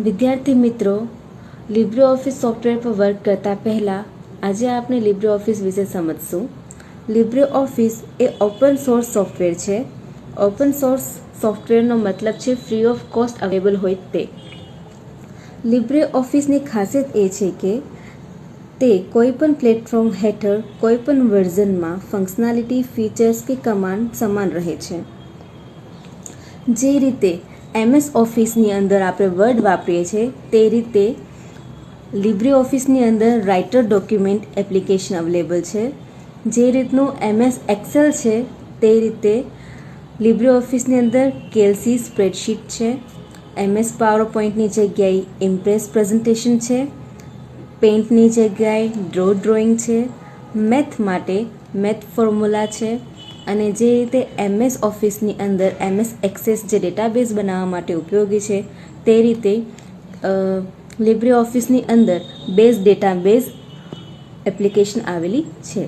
વિદ્યાર્થી મિત્રો, લિબ્રેઓફિસ સોફ્ટવેર પર વર્ક કરતા પહેલાં આજે આપણે લિબ્રેઓફિસ વિશે સમજશું. લિબ્રેઓફિસ એ ઓપન સોર્સ સોફ્ટવેર છે. ઓપન સોર્સ સોફ્ટવેરનો મતલબ છે ફ્રી ઓફ કોસ્ટ અવેલેબલ હોય તે. લિબ્રેઓફિસની ખાસિયત એ છે કે તે કોઈપણ પ્લેટફોર્મ હેઠળ કોઈપણ વર્ઝનમાં ફંક્શનાલિટી, ફીચર્સ કે કમાન્ડ સમાન રહે છે. જે રીતે MS ઓફિસની અંદર આપણે વર્ડ વાપરીએ છીએ તે રીતે લિબ્રેઓફિસની અંદર રાઇટર ડોક્યુમેન્ટ એપ્લિકેશન અવેલેબલ છે. જે રીતનું MS એક્સેલ છે તે રીતે લિબ્રેઓફિસની અંદર કેલ્સી સ્પ્રેડશીટ છે. MS પાવરપોઈન્ટની જગ્યાએ ઇમ્પ્રેસ પ્રેઝન્ટેશન છે. પેઇન્ટની જગ્યાએ ડ્રોઈંગ છે. મેથ માટે મેથ ફોર્મ્યુલા છે. અને જે રીતે MS ઓફિસની અંદર MS એક્સેસ જે ડેટાબેઝ બનાવવા માટે ઉપયોગી છે તે રીતે લિબ્રેઓફિસની અંદર બેઝ ડેટાબેઝ એપ્લિકેશન આવેલી છે.